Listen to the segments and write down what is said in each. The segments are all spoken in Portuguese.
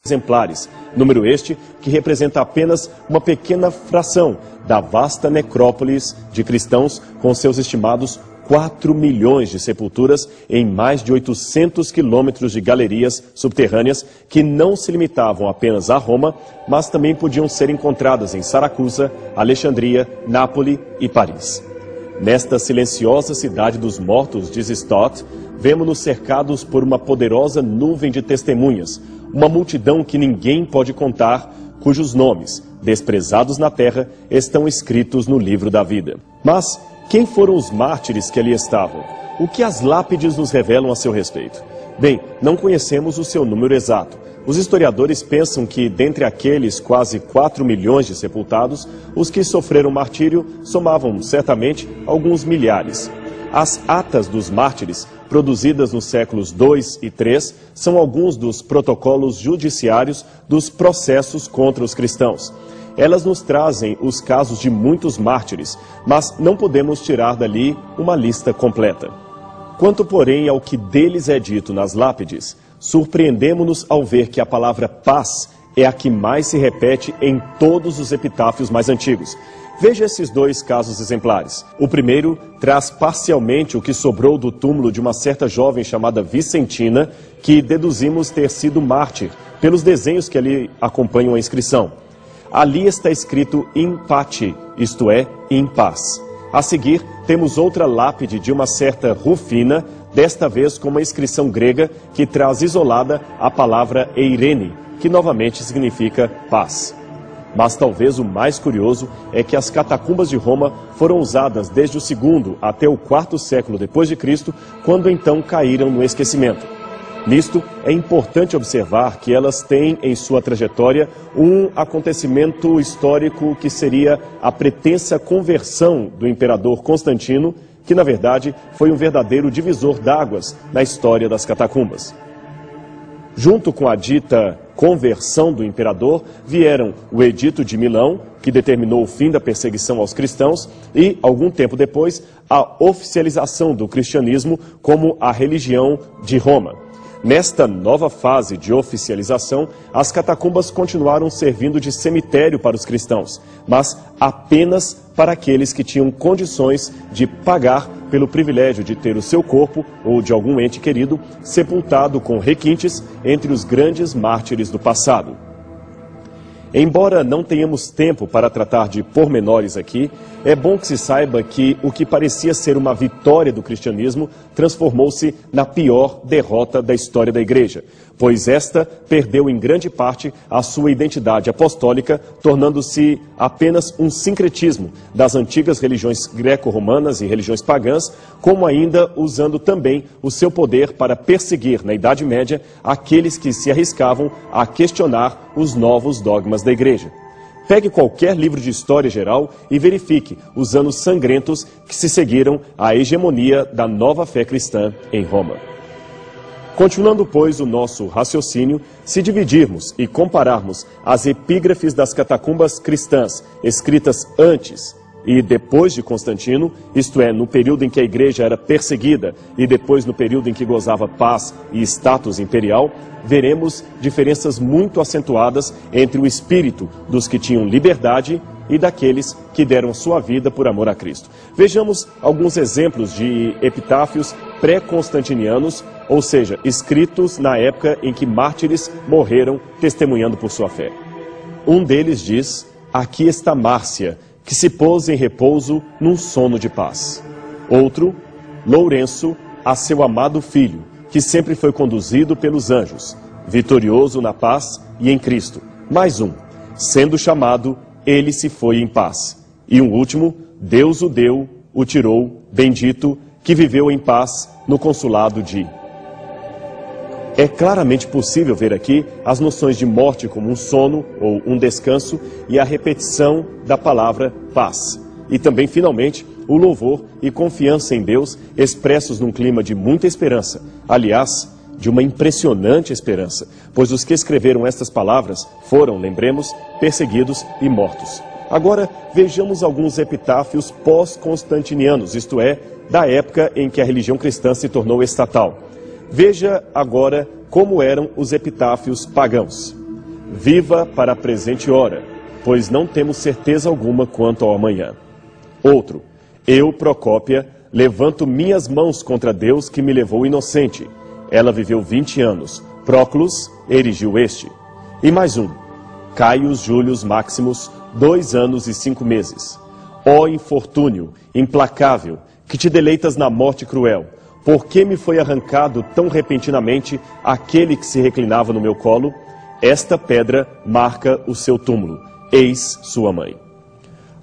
exemplares, número este que representa apenas uma pequena fração da vasta necrópolis de cristãos com seus estimados 4 milhões de sepulturas em mais de 800 quilômetros de galerias subterrâneas que não se limitavam apenas a Roma, mas também podiam ser encontradas em Saracusa, Alexandria, Nápoles e Paris. Nesta silenciosa cidade dos mortos, diz Stott, vemos-nos cercados por uma poderosa nuvem de testemunhas, uma multidão que ninguém pode contar, cujos nomes, desprezados na terra, estão escritos no livro da vida. Mas quem foram os mártires que ali estavam? O que as lápides nos revelam a seu respeito? Bem, não conhecemos o seu número exato. Os historiadores pensam que, dentre aqueles quase 4 milhões de sepultados, os que sofreram martírio somavam, certamente, alguns milhares. As atas dos mártires, produzidas nos séculos II e III, são alguns dos protocolos judiciários dos processos contra os cristãos. Elas nos trazem os casos de muitos mártires, mas não podemos tirar dali uma lista completa. Quanto, porém, ao que deles é dito nas lápides, surpreendemo-nos ao ver que a palavra paz é a que mais se repete em todos os epitáfios mais antigos. Veja esses dois casos exemplares. O primeiro traz parcialmente o que sobrou do túmulo de uma certa jovem chamada Vicentina, que deduzimos ter sido mártir, pelos desenhos que ali acompanham a inscrição. Ali está escrito in pace, isto é, em paz. A seguir, temos outra lápide de uma certa Rufina, desta vez com uma inscrição grega que traz isolada a palavra eirene, que novamente significa paz. Mas talvez o mais curioso é que as catacumbas de Roma foram usadas desde o 2º até o 4º século depois de Cristo, quando então caíram no esquecimento. Nisto, é importante observar que elas têm em sua trajetória um acontecimento histórico que seria a pretensa conversão do imperador Constantino, que na verdade foi um verdadeiro divisor d'águas na história das catacumbas. Junto com a dita conversão do imperador, vieram o Edito de Milão, que determinou o fim da perseguição aos cristãos, e, algum tempo depois, a oficialização do cristianismo como a religião de Roma. Nesta nova fase de oficialização, as catacumbas continuaram servindo de cemitério para os cristãos, mas apenas para aqueles que tinham condições de pagar pelo privilégio de ter o seu corpo, ou de algum ente querido, sepultado com requintes entre os grandes mártires do passado. Embora não tenhamos tempo para tratar de pormenores aqui, é bom que se saiba que o que parecia ser uma vitória do cristianismo transformou-se na pior derrota da história da igreja, pois esta perdeu em grande parte a sua identidade apostólica, tornando-se apenas um sincretismo das antigas religiões greco-romanas e religiões pagãs, como ainda usando também o seu poder para perseguir, na Idade Média, aqueles que se arriscavam a questionar os novos dogmas da igreja. Pegue qualquer livro de história geral e verifique os anos sangrentos que se seguiram à hegemonia da nova fé cristã em Roma. Continuando, pois, o nosso raciocínio, se dividirmos e compararmos as epígrafes das catacumbas cristãs escritas antes e depois de Constantino, isto é, no período em que a igreja era perseguida e depois no período em que gozava paz e status imperial, veremos diferenças muito acentuadas entre o espírito dos que tinham liberdade e daqueles que deram sua vida por amor a Cristo. Vejamos alguns exemplos de epitáfios pré-constantinianos, ou seja, escritos na época em que mártires morreram testemunhando por sua fé. Um deles diz: aqui está Márcia, que se pôs em repouso num sono de paz. Outro, Lourenço, a seu amado filho, que sempre foi conduzido pelos anjos, vitorioso na paz e em Cristo. Mais um, sendo chamado, ele se foi em paz. E um último, Deus o deu, o tirou, bendito, que viveu em paz no consulado de... É claramente possível ver aqui as noções de morte como um sono ou um descanso e a repetição da palavra paz. E também, finalmente, o louvor e confiança em Deus expressos num clima de muita esperança. Aliás, de uma impressionante esperança, pois os que escreveram estas palavras foram, lembremos, perseguidos e mortos. Agora, vejamos alguns epitáfios pós-constantinianos, isto é, da época em que a religião cristã se tornou estatal. Veja agora como eram os epitáfios pagãos. viva para a presente hora, pois não temos certeza alguma quanto ao amanhã. Outro, eu, Procópia, levanto minhas mãos contra Deus que me levou inocente. Ela viveu 20 anos, Próclus erigiu este. E mais um, Caius Július Maximus, 2 anos e 5 meses. Ó infortúnio, implacável, que te deleitas na morte cruel, por que me foi arrancado tão repentinamente aquele que se reclinava no meu colo? Esta pedra marca o seu túmulo, eis sua mãe.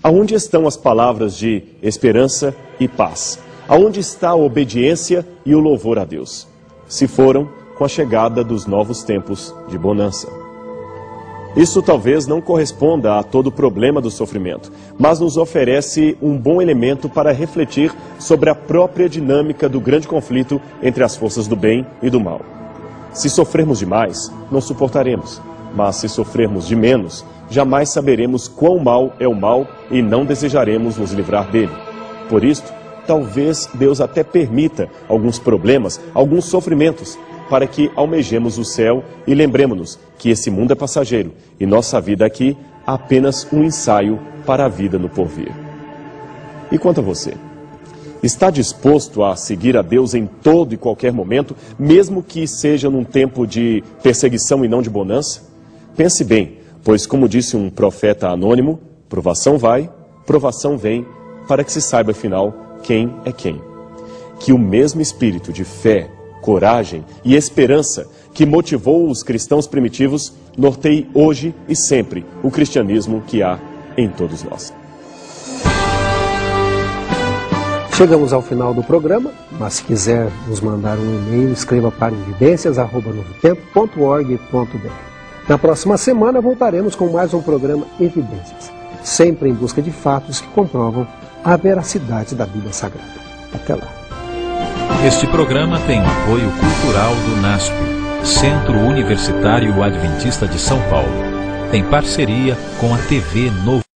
Aonde estão as palavras de esperança e paz? Aonde está a obediência e o louvor a Deus? Se foram com a chegada dos novos tempos de bonança. Isso talvez não corresponda a todo o problema do sofrimento, mas nos oferece um bom elemento para refletir sobre a própria dinâmica do grande conflito entre as forças do bem e do mal. Se sofrermos demais, não suportaremos, mas se sofrermos de menos, jamais saberemos quão mal é o mal e não desejaremos nos livrar dele. Por isto, talvez Deus até permita alguns problemas, alguns sofrimentos, para que almejemos o céu e lembremos-nos que esse mundo é passageiro e nossa vida aqui apenas um ensaio para a vida no porvir. E quanto a você? Está disposto a seguir a Deus em todo e qualquer momento, mesmo que seja num tempo de perseguição e não de bonança? Pense bem, pois como disse um profeta anônimo, provação vai, provação vem, para que se saiba afinal quem é quem. Que o mesmo espírito de fé, coragem e esperança que motivou os cristãos primitivos norteie hoje e sempre o cristianismo que há em todos nós. Chegamos ao final do programa, mas se quiser nos mandar um e-mail, escreva para evidências@novotempo.org.br. Na próxima semana voltaremos com mais um programa Evidências, sempre em busca de fatos que comprovam a veracidade da Bíblia Sagrada. Até lá. Este programa tem o apoio cultural do NASP, Centro Universitário Adventista de São Paulo, em parceria com a TV Novo.